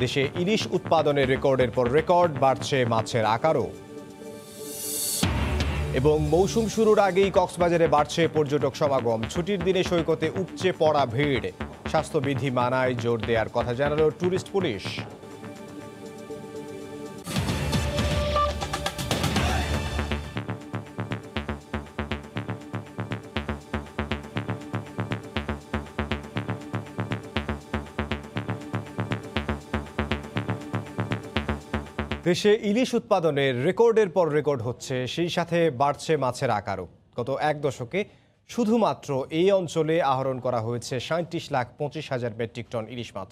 দেশে ইলিশ উৎপাদনের রেকর্ডের পর রেকর্ড, বাড়ছে মাছের আকারও। এবং মৌসুম শুরুর আগেই কক্সবাজারে বাড়ছে পর্যটক সমাগম। ছুটির দিনে সৈকতে উপচে পড়া ভিড়। স্বাস্থ্যবিধি মানায় জোর দেওয়ার কথা জানালো ট্যুরিস্ট পুলিশ। দেশে ইলিশ উৎপাদনের রেকর্ডের পর রেকর্ড হচ্ছে, সেই সাথে বাড়ছে মাছের আকারও। গত এক দশকে শুধুমাত্র এই অঞ্চলে আহরণ করা হয়েছে 37,25,000 মেট্রিক টন ইলিশ মাছ।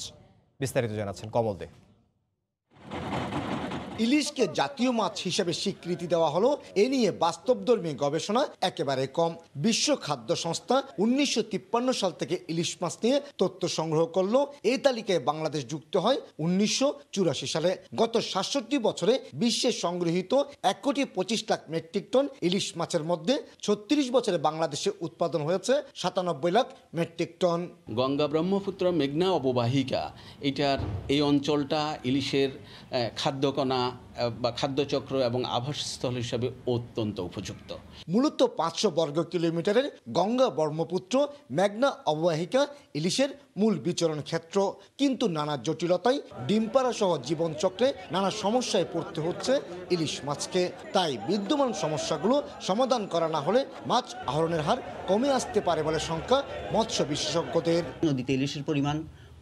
বিস্তারিত জানাচ্ছেন কমল দে। ইলিশকে জাতীয় মাছ হিসেবে স্বীকৃতি দেওয়া হলো, এ নিয়ে বাস্তবধর্মী গবেষণা একেবারে কম। বিশ্ব খাদ্য সংস্থা 1953 সাল থেকে ইলিশ মাছ নিয়ে তথ্য সংগ্রহ করলো। এই তালিকায় বাংলাদেশ যুক্ত হয় 1984 সালে। গত 67 বছরে বিশ্বে সংগৃহীত 1,25,00,000 মেট্রিক টন ইলিশ মাছের মধ্যে 36 বছরে বাংলাদেশে উৎপাদন হয়েছে 97 লাখ মেট্রিক টন। গঙ্গা ব্রহ্মপুত্র মেঘনা অববাহিকা, এটার এই অঞ্চলটা ইলিশের খাদ্যকণা বা খাদ্যচক্র এবং আবাসস্থল হিসাবে অত্যন্ত উপযুক্ত। মূলত 500 বর্গ কিলোমিটারের গঙ্গা ব্রহ্মপুত্র মেঘনা অববাহিকা ইলিশের মূল বিচরণ ক্ষেত্র, কিন্তু নানা জটিলতায় ডিমপাড়া সহ জীবনচক্রে নানা সমস্যায় পড়তে হচ্ছে ইলিশ মাছকে। তাই বিদ্যমান সমস্যাগুলো সমাধান করা না হলে মাছ আহরণের হার কমে আসতে পারে বলে শঙ্কা মৎস্য বিশেষজ্ঞদের। নদীতে ইলিশের পরিমাণ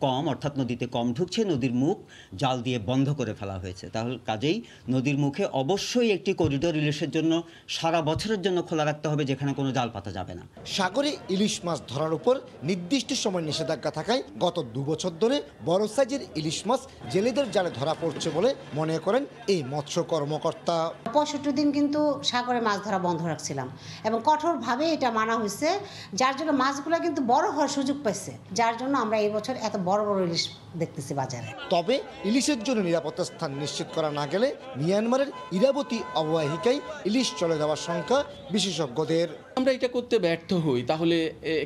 কম, অর্থাৎ নদীতে কম ঢুকছে, নদীর মুখ জাল দিয়ে বন্ধ করে ফেলা হয়েছে। তাহলে কাজেই নদীর মুখে অবশ্যই একটি করিডোর ইলিশের জন্য সারা বছরের জন্য খোলা রাখতে হবে, যেখানে কোনো জাল পাতা যাবে না। সাগরে ইলিশ মাছ ধরার উপর নির্দিষ্ট সময় নিষেধাজ্ঞা থাকায় গত 2 বছর ধরে বড় সাইজের ইলিশ মাছ জেলেদের জালে ধরা পড়ছে বলে মনে করেন এই মৎস্য কর্মকর্তা। 65 দিন কিন্তু সাগরে মাছ ধরা বন্ধ রাখছিলাম এবং কঠোরভাবে এটা মানা হয়েছে, যার জন্য মাছগুলো কিন্তু বড় হওয়ার সুযোগ পাইছে, যার জন্য আমরা এই বছর এত বড় বড় ইলিশ দেখতেছি বাজারে। তবে ইলিশের জন্য নিরাপদ স্থান নিশ্চিত করা না গেলে মিয়ানমারের ইরাবতী অববাহিকায় ইলিশ চলে যাওয়ার শঙ্কা বিশেষজ্ঞদের। আমরা এটা করতে ব্যর্থ হই, তাহলে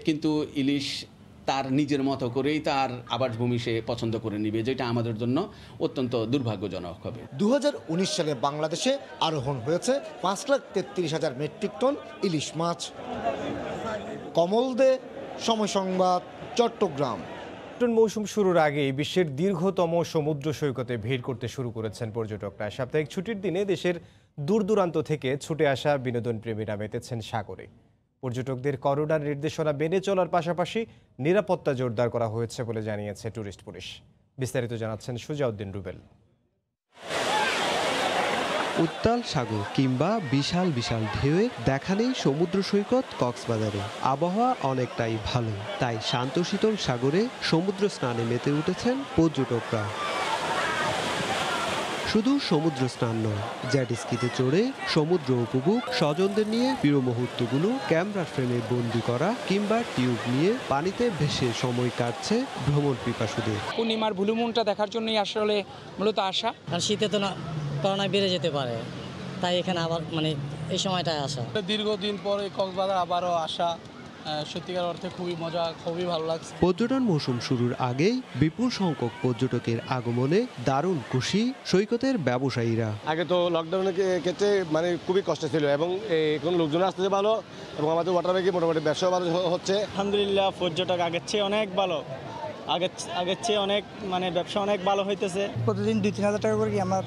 কিন্তু ইলিশ তার নিজের মতো করেই তার আবাসভূমি সে পছন্দ করে নিবে, যেটা আমাদের জন্য অত্যন্ত দুর্ভাগ্যজনক হবে। 2019 সালে বাংলাদেশে আরোহণ হয়েছে 5,33,000 মেট্রিক টন ইলিশ মাছ। কমল দে, সময় সংবাদ, চট্টগ্রাম। মৌসুম শুরুর আগেই বিশ্বের দীর্ঘতম সমুদ্র সৈকতে ভিড় করতে শুরু করেছেন পর্যটকরা। সাপ্তাহিক ছুটির দিনে দেশের দূর দূরান্ত থেকে ছুটে আসা বিনোদন প্রেমীরা মেতেছেন সাগরে। পর্যটকদের করোনার নির্দেশনা মেনে চলার পাশাপাশি নিরাপত্তা জোরদার করা হয়েছে বলে জানিয়েছে ট্যুরিস্ট পুলিশ। বিস্তারিত জানাচ্ছেন সুজাউদ্দিন রুবেল। উত্তাল সাগর কিংবা বিশাল বিশাল ঢেউয়ে দেখা নেই সমুদ্র সৈকত কক্সবাজারে। আবহাওয়া অনেকটাই ভালো, তাই শান্তশীতল সাগরে সমুদ্র স্নানে মেতে উঠেছেন পর্যটকরা। শুধু সমুদ্র স্নান নয়, জেটস্কিতে চড়ে সমুদ্র উপভোগ, স্বজনদের নিয়ে প্রিয় মুহূর্তগুলো ক্যামেরার ফ্রেমে বন্দি করা কিংবা টিউব নিয়ে পানিতে ভেসে সময় কাটছে ভ্রমণ পিপাসুদের। পূর্ণিমার ব্লুমুনটা দেখার জন্যই আসলে মূলত আসা। শীতে তো করোনা বেড়ে যেতে পারে, তাই এখানে আবার এই সময়টায় আসা। দীর্ঘদিন পরে কক্সবাজার আবারও আসা সত্যিকার অর্থে খুবই মজা, খুবই ভালো লাগছে। পর্যটন মৌসুম শুরুর আগেই বিপুল সংখ্যক পর্যটকের আগমনে দারুণ খুশি সৈকতের ব্যবসায়ীরা। আগে তো লকডাউনের ক্ষেত্রে খুবই কষ্ট ছিল, এবং এখন লোকজন আসতে ভালো, এবং আমাদের ওয়াটার ব্যাগে মোটামুটি ব্যবসা ভালো হচ্ছে। আলহামদুলিল্লাহ, পর্যটক আগের চেয়ে অনেক ভালো, আগের চেয়ে অনেক ব্যবসা অনেক ভালো হইতেছে। প্রতিদিন 2-3 হাজার টাকা করে আমার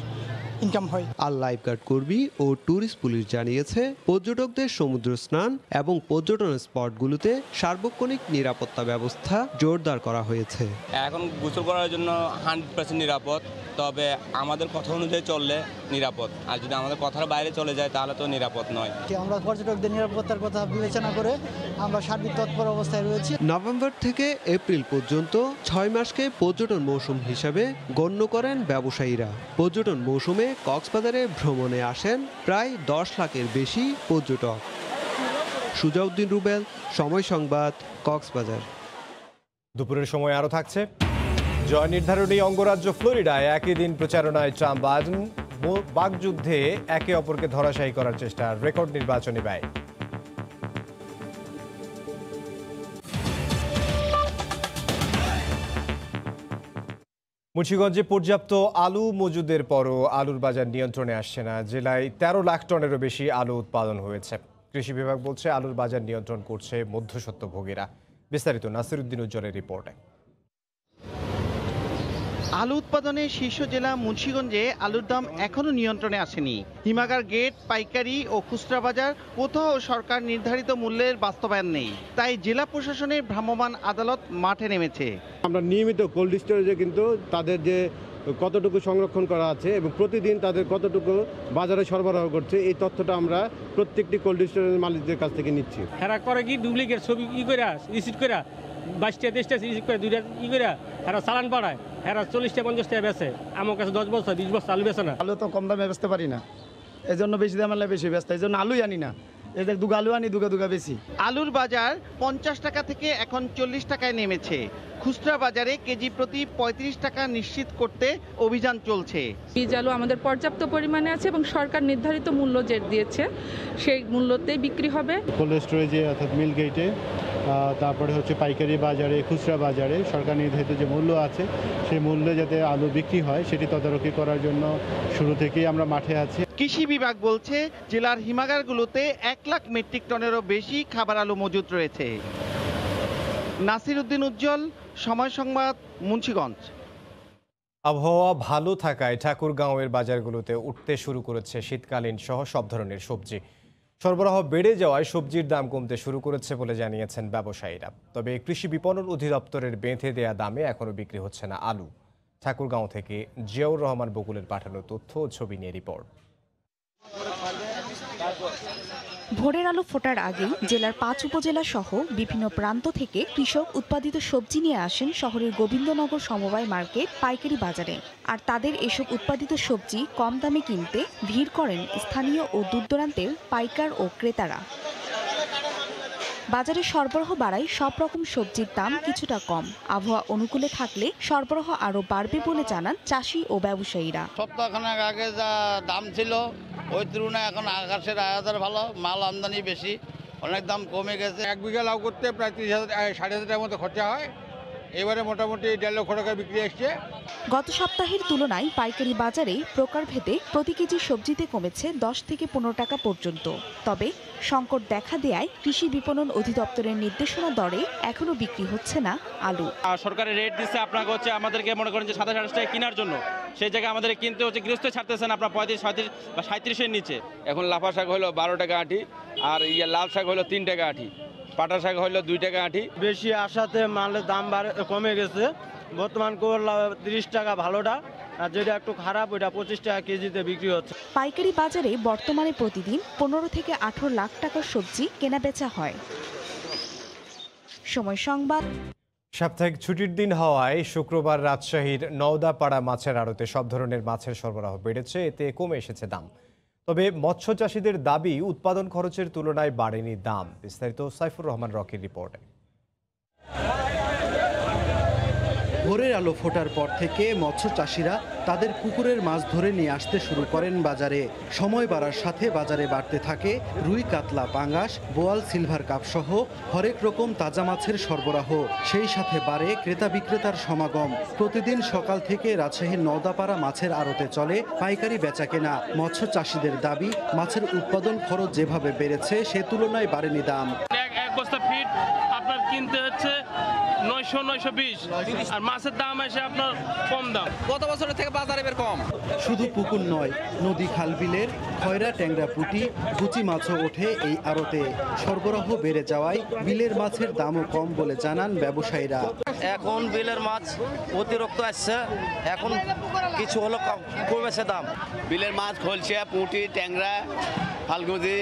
ইনকাম হয়। আর লাইফগার্ড কর্মী ও ট্যুরিস্ট পুলিশ জানিয়েছে পর্যটকদের সমুদ্র স্নান এবং পর্যটন স্পটগুলোতে সার্বক্ষণিক নিরাপত্তা ব্যবস্থা জোরদার করা হয়েছে। এখন গোসল করার জন্য 100% নিরাপদ, তবে আমাদের কথা অনুযায়ী চললে নিরাপদ, আর যদি আমাদের কথার বাইরে চলে যায় তাহলে তো নিরাপদ নয়। আমরা পর্যটকদের নিরাপত্তার কথা বিবেচনা করে আমরা সার্বিক তৎপর অবস্থায় রয়েছি। নভেম্বর থেকে এপ্রিল পর্যন্ত 6 মাসকে পর্যটন মৌসুম হিসাবে গণ্য করেন ব্যবসায়ীরা। পর্যটন মৌসুমে কক্সবাজারে ভ্রমণে আসেন প্রায় 10 লাখের বেশি পর্যটক। সুজাউদ্দিন রুবেল, সময় সংবাদ, কক্সবাজার। দুপুরের সময় আরও থাকছে জয় নির্ধারণী অঙ্গরাজ্য ফ্লোরিডায় একই দিন প্রচারণায় ট্রাম্প বাইডেন বাকযুদ্ধে একে অপরকে ধরাশায়ী করার চেষ্টা, রেকর্ড নির্বাচনী ব্যয়। মুন্সিগঞ্জে পর্যাপ্ত আলু মজুদের পরও আলুর বাজার নিয়ন্ত্রণে আসছে না। জেলায় 13 লাখ টনেরও বেশি আলু উৎপাদন হয়েছে। কৃষি বিভাগ বলছে আলুর বাজার নিয়ন্ত্রণ করছে মধ্যস্বত্বভোগীরা। বিস্তারিত নাসিরউদ্দিন উজ্জ্বলের রিপোর্টে। আলু উৎপাদনে শীর্ষ জেলা মুন্সিগঞ্জে আলুর দাম এখনো নিয়ন্ত্রণে আসেনি। হিমাগার গেট, পাইকারি ও খুচরা বাজার কোথাও সরকার নির্ধারিত মূল্যের বাস্তবায়ন নেই। তাই জেলা প্রশাসনের ভ্রাম্যমাণ আদালত মাঠে নেমেছে। আমরা নিয়মিত কোল্ড স্টোরেজে কিন্তু তাদের যে কতটুকু সংরক্ষণ করা আছে এবং প্রতিদিন তাদের কতটুকু বাজারে সরবরাহ করছে এই তথ্যটা আমরা প্রত্যেকটি কোল্ড স্টোরেজের মালিকদের কাছ থেকে নিচ্ছি। হেরা করে কি ডুপ্লিকেট ছবি করে রিসিট করে 22টা 23টা রিসিট করে 2টা করে হেরা চালান পাড়ায়, হেরা 40টা 50টা বেচে। আমার কাছে 10 বছর 20 বছর আলু বেচে না। আলু তো কম দামে বেচতে পারি না, এই জন্য বেশি দাম আনলে বেশি ব্যস্ত, এই জন্য আলুই আনি না। এই যে দুগা আলু আনি, দুগা বেশি। আলুর বাজার 50 টাকা থেকে এখন 40 টাকায় নেমেছে। খুচরা বাজারে কেজি প্রতি 35 টাকা নিশ্চিত করতে অভিযান চলছে। বীজ আলু আমাদের পর্যাপ্ত পরিমাণে আছে এবং সরকার নির্ধারিত মূল্য যে দিয়েছে সেই মূল্যতেই বিক্রি হবে। কোল্ড স্টোরেজে অর্থাৎ মিল গেটে, তারপরে হচ্ছে পাইকারি বাজারে, খুচরা বাজারে সরকার নির্ধারিত যে মূল্য আছে সেই মূল্যে যাতে আলু বিক্রি হয় সেটি তদারকি করার জন্য শুরু থেকেই আমরা মাঠে আছি। কৃষি বিভাগ বলছে জেলার হিমাগারগুলোতে 1 লাখ মেট্রিক টনেরও বেশি খাবার আলু মজুত রয়েছে। নাসিরউদ্দিন উজ্জ্বল, সময় সংবাদ, মুন্সিগঞ্জ। আবহাওয়া ভালো থাকায় ঠাকুরগাঁওয়ের বাজারগুলোতে উঠতে শুরু করেছে শীতকালীন সহ সব ধরনের সবজি। সরবরাহ বেড়ে যাওয়ায় সবজির দাম কমতে শুরু করেছে বলে জানিয়েছেন ব্যবসায়ীরা। তবে কৃষি বিপণন অধিদপ্তরের বেঁধে দেয়া দামে এখনও বিক্রি হচ্ছে না আলু। ঠাকুরগাঁও থেকে জিয়াউর রহমান বকুলের পাঠানো তথ্য ও ছবি নিয়ে রিপোর্ট। ভোরের আলো ফোটার আগেই জেলার 5 উপজেলা সহ বিভিন্ন প্রান্ত থেকে কৃষক উৎপাদিত সবজি নিয়ে আসেন শহরের গোবিন্দনগর সমবায় মার্কেট পাইকারি বাজারে। আর তাদের এসব উৎপাদিত সবজি কম দামে কিনতে ভিড় করেন স্থানীয় ও দূরদূরান্তের পাইকার ও ক্রেতারা। বাজারে সরবরাহ বাড়ায় সব রকম সবজির দাম কিছুটা কম। আবহাওয়া অনুকূলে থাকলে সরবরাহ আরও বাড়বে বলে জানান চাষি ও ব্যবসায়ীরা। সপ্তাহখানেক আগে যা দাম ছিল ওই তুলনায় এখন আকাশের আয়াতের ভালো, মাল আমদানি বেশি, অনেক দাম কমে গেছে। 1 বিঘা লাউ করতে প্রায় 30,000 সাড়ে 30,000 মতো খরচা হয়। এবারে মোটামুটি 1.5 লক্ষ টাকা বিক্রি আসছে। গত সপ্তাহের তুলনায় পাইকারি বাজারে প্রকারভেদে প্রতি কেজি সবজিতে কমেছে 10 থেকে 15 টাকা পর্যন্ত। তবে সংকট দেখা দেয়ায় কৃষি বিপণন অধিদপ্তরের নির্দেশনা দরে এখনো বিক্রি হচ্ছে না আলু। সরকারের রেট দিচ্ছে আপনাকে হচ্ছে আমাদেরকে মনে করেন যে 27-28 টাকা কেনার জন্য, সেই জায়গায় আমাদের কিনতে হচ্ছে গৃহস্থ ছাড়তেছেন আপনার 35, 37 বা 37-এর নিচে। এখন লাফা শাক হলো 12 টাকা আঁটি, আর লাল শাক হলো 3 টাকা আঁটি, পাটা শাক হলো 2 টাকা আঁটি। বেশি আসাতে মালের দাম কমে গেছে। বর্তমান করলা 30 টাকা ভালোটা, আর যেটা একটু খারাপ ওইটা 25 টাকা কেজিতে বিক্রি হচ্ছে। পাইকারি বাজারে বর্তমানে প্রতিদিন 15 থেকে 18 লাখ টাকার সবজি কেনা বেচা হয়। সময় সংবাদ। সাপ্তাহিক ছুটির দিন হওয়ায় শুক্রবার রাজশাহীর নওদাপাড়া মাছের আড়তে সব ধরনের মাছের সরবরাহ বেড়েছে, এতে কমে এসেছে দাম। তবে মৎস্য চাষীদের দাবি উৎপাদন খরচের তুলনায় বাড়েনি দাম। বিস্তারিত সাইফুর রহমান রকির রিপোর্টে। ভোরের আলো ফোটার পর থেকে মৎস্য চাষিরা তাদের পুকুরের মাছ ধরে নিয়ে আসতে শুরু করেন বাজারে। সময় বাড়ার সাথে বাজারে বাড়তে থাকে রুই, কাতলা, পাঙ্গাস, বোয়াল, সিলভার কাপ সহ হরেক রকম তাজা মাছের সরবরাহ। সেই সাথে বাড়ে ক্রেতা বিক্রেতার সমাগম। প্রতিদিন সকাল থেকে রাজশাহীর নওদাপাড়া মাছের আড়তে চলে পাইকারি বেচাকেনা। মৎস্য চাষিদের দাবি মাছের উৎপাদন খরচ যেভাবে বেড়েছে সে তুলনায় বাড়েনি দাম। এক বস্তা ফিট আপনার কিনতে হচ্ছে 900-920, আর মাছের দাম এসে আপনার কম দাম। গত বছরের থেকে বাজারে বের কম। শুধু পুকুর নয়, নদী, খাল, বিলের খয়রা, ট্যাংরা, পুঁটি, গুচি মাছও ওঠে এই আড়তে। সরবরাহ বেড়ে যাওয়ায় বিলের মাছের দামও কম বলে জানান ব্যবসায়ীরা। এখন বিলের মাছ অতিরিক্ত আসছে, এখন কিছু হলো কমেছে দাম। বিলের মাছ খলছে, পুঁটি, ট্যাংরা, ফালগুজি,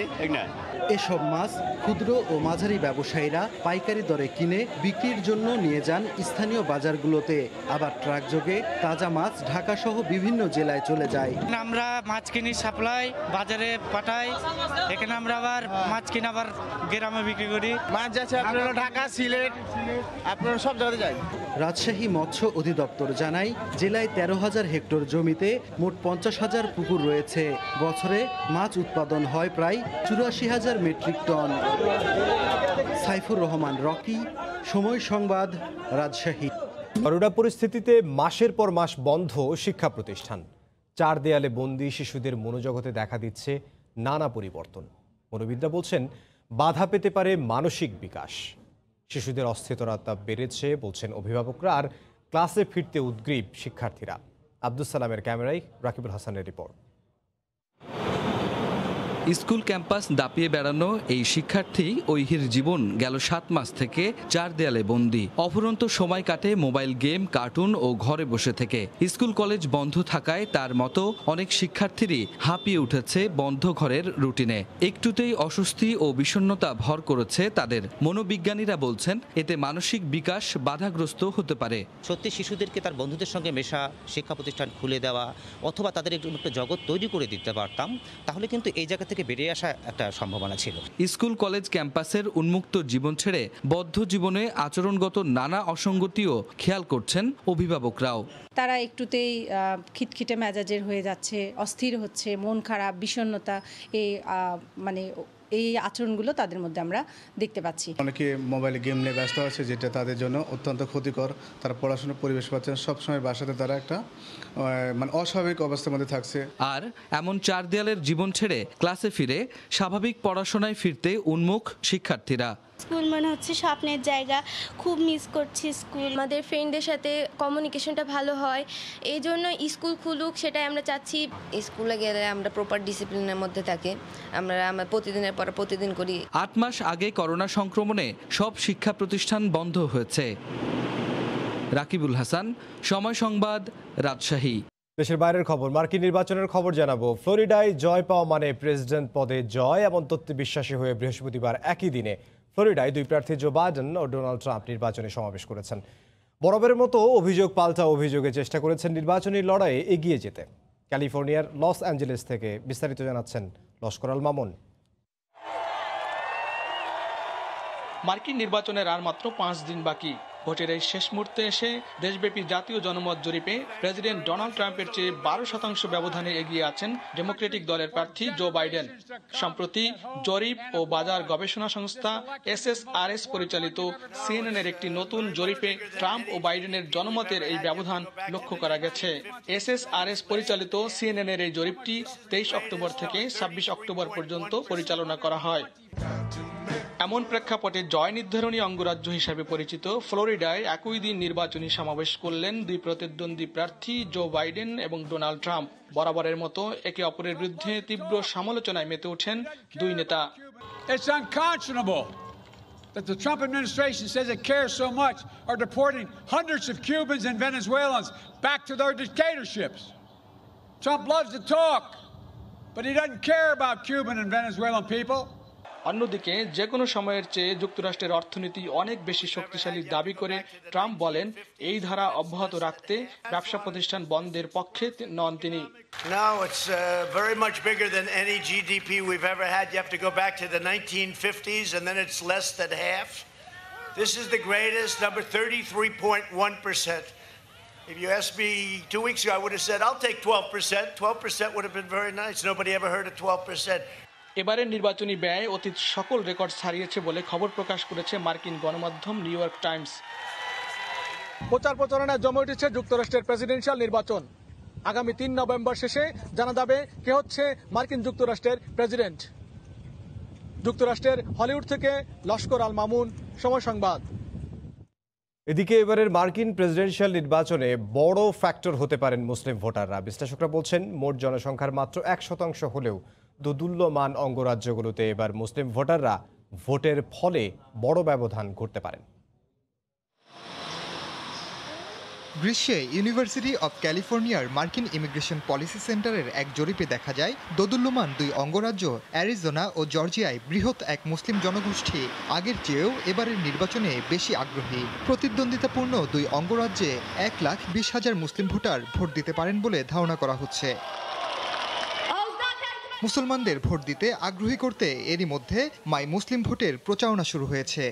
এসব মাছ ক্ষুদ্র ও মাঝারি ব্যবসায়ীরা পাইকারি দরে কিনে বিক্রির জন্য নিয়ে যান স্থানীয় বাজারগুলোতে। আবার ট্রাক যোগে তাজা মাছ ঢাকা সহ বিভিন্ন জেলায় চলে যায়। আমরা মাছ কিনি, সাপ্লাই বাজারে পাঠাই, এখানে আমরা আবার মাছ কিনে আবার গ্রামে বিক্রি করি। মাছ যাচ্ছে আপনারা ঢাকা, সিলেট, আপনারা সব জায়গায় যায়। রাজশাহী মৎস্য অধিদপ্তর জানায় জেলায় 13,000 হেক্টর জমিতে মোট 50,000 পুকুর রয়েছে। বছরে মাছ উৎপাদন হয় প্রায় 84,000 metric ton. Saifur Rahman Roki, Somoy Songbad, Rajshahi. Corona পরিস্থিতিতে মাসের পর মাস বন্ধ শিক্ষা প্রতিষ্ঠান। 4 দেয়ালে বন্দী শিশুদের মনোজগতে দেখা দিচ্ছে নানা পরিবর্তন। মনোবিদরা বলছেন বাধা পেতে পারে মানসিক বিকাশ। শিশুদের অস্থিরতা বেড়েছে বলছেন অভিভাবকরা, আর ক্লাসে ফিরতে উদ্গ্রীব শিক্ষার্থীরা। আব্দুস সালামের ক্যামেরায় রাকিবুল হাসানের রিপোর্ট। স্কুল ক্যাম্পাস দাপিয়ে বেড়ানো এই শিক্ষার্থী ঐহির জীবন গেল 7 মাস থেকে 4 দেয়ালে বন্দী। অফুরন্ত সময় কাটে মোবাইল গেম, কার্টুন ও ঘরে বসে থেকে। স্কুল কলেজ বন্ধ থাকায় তার মতো অনেক শিক্ষার্থীরই হাঁপিয়ে উঠেছে বন্ধ ঘরের রুটিনে। একটুতেই অস্বস্তি ও বিষণ্ণতা ভর করেছে তাদের। মনোবিজ্ঞানীরা বলছেন এতে মানসিক বিকাশ বাধাগ্রস্ত হতে পারে। সত্যি শিশুদেরকে তার বন্ধুদের সঙ্গে মেশা, শিক্ষা প্রতিষ্ঠান খুলে দেওয়া অথবা তাদের একটু জগৎ তৈরি করে দিতে পারতাম, তাহলে কিন্তু এই জায়গা থেকে বেরিয়ে আসা একটা সম্ভাবনা ছিল। স্কুল কলেজ ক্যাম্পাসের উন্মুক্ত জীবন ছেড়ে বদ্ধ জীবনে আচরণগত নানা অসঙ্গতিও খেয়াল করছেন অভিভাবকরাও। তারা একটুতেই খিটখিটে মেজাজের হয়ে যাচ্ছে, অস্থির হচ্ছে, মন খারাপ, বিষণ্ণতা, এই আচরণগুলো তাদের মধ্যে আমরা দেখতে পাচ্ছি। অনেকে মোবাইলে গেম নিয়ে ব্যস্ত আছে, যেটা তাদের জন্য অত্যন্ত ক্ষতিকর। তারা পড়াশোনার পরিবেশ পাচ্ছেন, সবসময় বাসাতে তারা একটা অস্বাভাবিক অবস্থার মধ্যে থাকছে। আর এমন 4 দেয়ালের জীবন ছেড়ে ক্লাসে ফিরে স্বাভাবিক পড়াশোনায় ফিরতে উন্মুখ শিক্ষার্থীরা। স্কুল মনে হচ্ছে স্বপ্নের জায়গা, খুব মিস করছি স্কুল। আমাদের ফ্রেন্ডদের সাথে কমিউনিকেশনটা ভালো হয়, এই জন্য স্কুল খুলুক সেটাই আমরা চাচ্ছি। স্কুলে গেলে আমরা প্রপার ডিসিপ্লিনের মধ্যে থাকি, আমরা প্রতিদিনের পর প্রতিদিন করি। 8 মাস আগে করোনা সংক্রমণে সব শিক্ষা প্রতিষ্ঠান বন্ধ হয়েছে। রাকিবুল হাসান, সময় সংবাদ, রাজশাহী। দেশের বাইরের খবর, মার্কিন নির্বাচনের খবর জানাবো। ফ্লোরিডায় জয় পাওয়া মানে প্রেসিডেন্ট পদে জয়, এমন তথ্যে বিশ্বাসী হয়ে বৃহস্পতিবার একই দিনে ফ্লোরিডায় 2 প্রার্থী জো বাইডেন ও ডোনাল্ড ট্রাম্প নির্বাচনী সমাবেশ করেছেন। বরাবরের মতো অভিযোগ পাল্টা অভিযোগে চেষ্টা করেছেন নির্বাচনী লড়াইয়ে এগিয়ে যেতে। ক্যালিফোর্নিয়ার লস অ্যাঞ্জেলেস থেকে বিস্তারিত জানাচ্ছেন লস্কর আল মামুন। মার্কিন নির্বাচনের আর মাত্র 5 দিন বাকি। ভোটের এই শেষ মুহূর্তে এসে দেশব্যাপী জাতীয় জনমত জরিপে প্রেসিডেন্ট ডোনাল্ড ট্রাম্পের চেয়ে 12% ব্যবধানে এগিয়ে আছেন ডেমোক্রেটিক দলের প্রার্থী জো বাইডেন। সম্প্রতি জরিপ ও বাজার গবেষণা সংস্থা SSRS পরিচালিত CNN-এর একটি নতুন জরিপে ট্রাম্প ও বাইডেনের জনমতের এই ব্যবধান লক্ষ্য করা গেছে। SSRS পরিচালিত CNN-এর এই জরিপটি 23 অক্টোবর থেকে 26 অক্টোবর পর্যন্ত পরিচালনা করা হয়। এমন প্রেক্ষাপটে জয় নির্ধারণী অঙ্গরাজ্য হিসেবে পরিচিত ফ্লোরিডায় একই দিন নির্বাচনী সমাবেশ করলেন 2 প্রতিদ্বন্দ্বী প্রার্থী জো বাইডেন এবং ডোনাল্ড ট্রাম্প। বরাবরের মতো একে অপরের বিরুদ্ধে তীব্র সমালোচনায় মেতে ওঠেন 2 নেতা। It's unconscionable that the Trump administration says it cares so much are deporting hundreds of Cubans and Venezuelans back to their dictatorships. Trump loves to talk, but he doesn't care about Cuban and Venezuelan people. অন্যদিকে যে কোনো সময়ের চেয়ে যুক্তরাষ্ট্রের অর্থনীতি অনেক বেশি শক্তিশালী দাবি করে ট্রাম্প বলেন এই ধারা অব্যাহত রাখতে ব্যবসা প্রতিষ্ঠান বন্ধের পক্ষে নন তিনি। No, it's very much bigger than any GDP we've ever had. You have to go back to the 1950s and then it's less than half. This is the greatest number, 33.1%. If you asked me 2 weeks ago, I would have said, I'll take 12%. 12% would have been very nice. Nobody ever heard of 12%. এবারের নির্বাচনী ব্যয় অতীত সকল record ছাড়িয়েছে বলে খবর প্রকাশ করেছে মার্কিন গণমাধ্যম নিউ ইয়র্ক টাইমস। প্রচার প্রচারণায় জমে উঠেছে যুক্তরাষ্ট্রের প্রেসিডেন্সিয়াল নির্বাচন। আগামী 3 নভেম্বর শেষে জানা যাবে কে হচ্ছে মার্কিন যুক্তরাষ্ট্রের প্রেসিডেন্ট। যুক্তরাষ্ট্রের হলিউড থেকে লস্কর আল মামুন, সময় সংবাদ। এদিকে এবারের মার্কিন প্রেসিডেন্সিয়াল নির্বাচনে বড় ফ্যাক্টর হতে পারেন মুসলিম ভোটাররা। বিশ্লেষকরা বলছেন মোট জনসংখ্যার মাত্র 1% হলেও দোদুল্যমান অঙ্গরাজ্যগুলোতে এবার মুসলিম ভোটাররা ভোটের ফলে বড় ব্যবধান ঘটতে পারেন। গ্রীষ্মে ইউনিভার্সিটি অব ক্যালিফোর্নিয়ার মার্কিন ইমিগ্রেশন পলিসি সেন্টারের এক জরিপে দেখা যায় দোদুল্যমান 2 অঙ্গরাজ্য অ্যারিজোনা ও জর্জিয়ায় বৃহৎ এক মুসলিম জনগোষ্ঠী আগের চেয়েও এবারের নির্বাচনে বেশি আগ্রহী। প্রতিদ্বন্দ্বিতাপূর্ণ 2 অঙ্গরাজ্যে 1,20,000 মুসলিম ভোটার ভোট দিতে পারেন বলে ধারণা করা হচ্ছে। মুসলমানদের ভোট দিতে আগ্রহী করতে এরই মধ্যে মাই মুসলিম ভোটের প্রচারণা শুরু হয়েছে।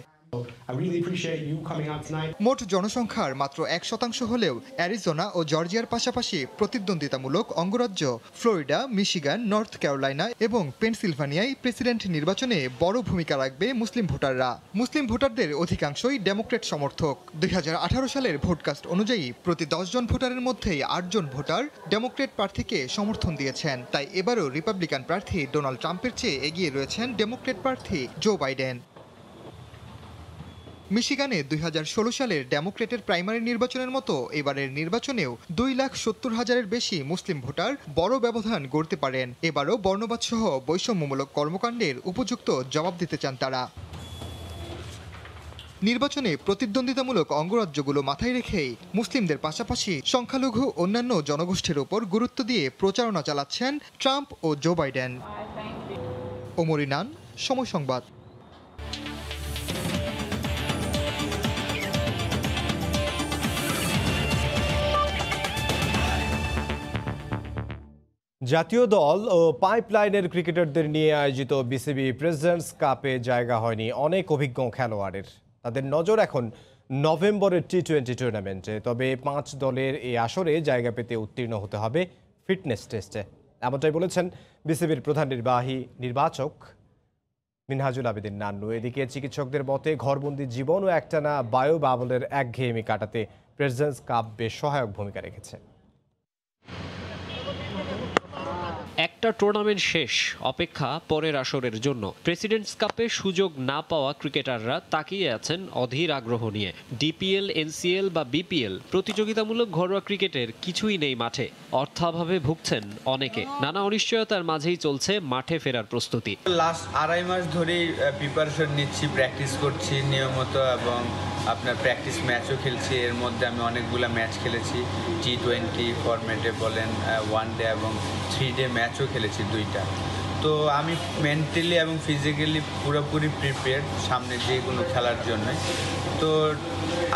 মোট জনসংখ্যার মাত্র 1% হলেও অ্যারিজোনা ও জর্জিয়ার পাশাপাশি প্রতিদ্বন্দ্বিতামূলক অঙ্গরাজ্য ফ্লোরিডা, মিশিগান, নর্থ ক্যারোলাইনা এবং পেনসিলভানিয়ায় প্রেসিডেন্ট নির্বাচনে বড় ভূমিকা রাখবে মুসলিম ভোটাররা। মুসলিম ভোটারদের অধিকাংশই ডেমোক্রেট সমর্থক। 2018 সালের ভোটকাস্ট অনুযায়ী প্রতি 10 জন ভোটারের মধ্যেই 8 জন ভোটার ডেমোক্রেট প্রার্থীকে সমর্থন দিয়েছেন। তাই এবারও রিপাবলিকান প্রার্থী ডোনাল্ড ট্রাম্পের চেয়ে এগিয়ে রয়েছেন ডেমোক্রেট প্রার্থী জো বাইডেন। মিশিগানে 2016 সালের ডেমোক্রেটের প্রাইমারি নির্বাচনের মতো এবারের নির্বাচনেও 2,70,000-এর বেশি মুসলিম ভোটার বড় ব্যবধান গড়তে পারেন। এবারও বর্ণবাদসহ বৈষম্যমূলক কর্মকাণ্ডের উপযুক্ত জবাব দিতে চান তারা। নির্বাচনে প্রতিদ্বন্দ্বিতামূলক অঙ্গরাজ্যগুলো মাথায় রেখেই মুসলিমদের পাশাপাশি সংখ্যালঘু অন্যান্য জনগোষ্ঠীর ওপর গুরুত্ব দিয়ে প্রচারণা চালাচ্ছেন ট্রাম্প ও জো বাইডেন। ওমর ইনান, সময় সংবাদ। জাতীয় দল ও পাইপলাইনের ক্রিকেটারদের নিয়ে আয়োজিত বিসিবি প্রেসিডেন্টস কাপে জায়গা হয়নি অনেক অভিজ্ঞ খেলোয়াড়ের। তাদের নজর এখন নভেম্বরের টি-20 টুর্নামেন্টে। তবে 5 দলের এই আসরে জায়গা পেতে উত্তীর্ণ হতে হবে ফিটনেস টেস্টে, এমনটাই বলেছেন বিসিবির প্রধান নির্বাচক মিনহাজুল আবেদিন নান্নু। এদিকে চিকিৎসকদের মতে ঘরবন্দি জীবন ও একটানা বায়ো বাবলের একঘেয়েমি কাটাতে প্রেসিডেন্টস কাপ বেশ সহায়ক ভূমিকা রেখেছে। একটা টুর্নামেন্ট শেষ, অপেক্ষা পরের আসরের জন্য। প্রেসিডেন্টস কাপে সুযোগ না পাওয়া ক্রিকেটাররা তাকিয়ে আছেন অধীর আগ্রহ নিয়ে। ডিপিএল, এনসিএল বা বিপিএল প্রতিযোগিতামূলক ঘরোয়া ক্রিকেটের কিছুই নেই মাঠে। অর্থাভাবে ভুগছেন অনেকে। নানা অনিশ্চয়তার মাঝেই চলছে মাঠে ফেরার প্রস্তুতি। লাস্ট 2.5 মাস ধরেই প্রিপারেশন নিচ্ছি, প্র্যাকটিস করছি নিয়মিত এবং আপনার প্র্যাকটিস ম্যাচও খেলছি। এর মধ্যে আমি অনেকগুলো ম্যাচ খেলেছি, টি-20 ফরম্যাটে বলেন, 1 ডে এবং 3 ডে ম্যাচও খেলেছি 2টা। তো আমি মেন্টালি এবং ফিজিক্যালি পুরোপুরি প্রিপেয়ার সামনে যে কোনো খেলার জন্য। তো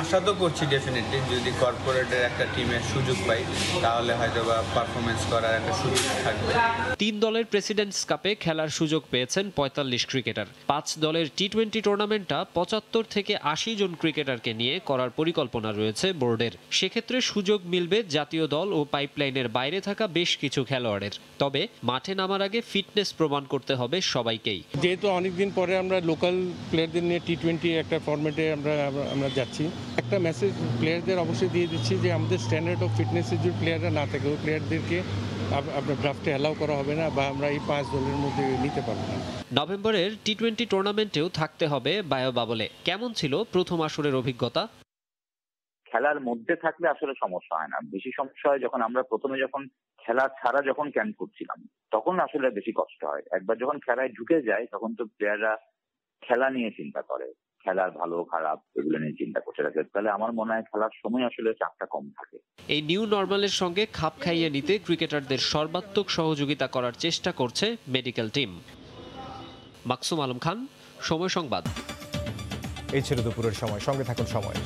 আশা তো করছি ডেফিনেটলি যদি কর্পোরেটের একটা টিমের সুযোগ পাই তাহলে হয়তো বা পারফরমেন্স করার একটা সুযোগ থাকবে। 3 দলের প্রেসিডেন্টস কাপে খেলার সুযোগ পেয়েছেন 45 ক্রিকেটার। 5 দলের টি-20 টুর্নামেন্টটা 75 থেকে 80 জন ক্রিকেটারকে নিয়ে করার পরিকল্পনা রয়েছে বোর্ডের। সেক্ষেত্রে সুযোগ মিলবে জাতীয় দল ও পাইপলাইনের বাইরে থাকা বেশ কিছু খেলোয়াড়ের। তবে মাঠে নামার আগে ফিটনেস প্রমাণ করতে হবে সবাইকেই। যেহেতু অনেকদিন পরে আমরা লোকাল প্লেয়ারদের নিয়ে টি-20 একটা ফরম্যাটে আমরা যাচ্ছি, একটা মেসেজ প্লেয়ারদের অবশ্যই দিয়ে দিচ্ছি যে আমাদের স্ট্যান্ডার্ড অফ ফিটনেসের যে প্লেয়াররা না থাকে ওই প্লেয়ারদেরকে আপনার ড্রাফটে অ্যালাউ করা হবে না বা আমরা এই 5 দলের মধ্যে নিতে পারবো না। নভেম্বরের টি-20 টুর্নামেন্টেও থাকতে হবে বায়ো বাবলে। কেমন ছিল প্রথম আসরের অভিজ্ঞতা? খেলার মধ্যে থাকলে আসলে সমস্যা হয় না, বেশি সমস্যা হয় যখন প্রথমে খেলা ছাড়া ক্যাম্প করছিলাম তখন আসলে বেশি কষ্ট হয়। একবার যখন খেলায় ঢুকে যায় তখন তো প্লেয়াররা খেলা নিয়ে চিন্তা করে, খেলার ভালো খারাপ এগুলো নিয়ে চিন্তা করতে থাকে। তাহলে আমার মনে হয় খেলার সময় আসলে চাপটা কম থাকে। এই নিউ নরমালের সঙ্গে খাপ খাইয়ে নিতে ক্রিকেটারদের সর্বাত্মক সহযোগিতা করার চেষ্টা করছে মেডিকেল টিম। মাকসুম আলম খান, সময় সংবাদ। এই ছিল দুপুরের সময়। সঙ্গে থাকুন সময়।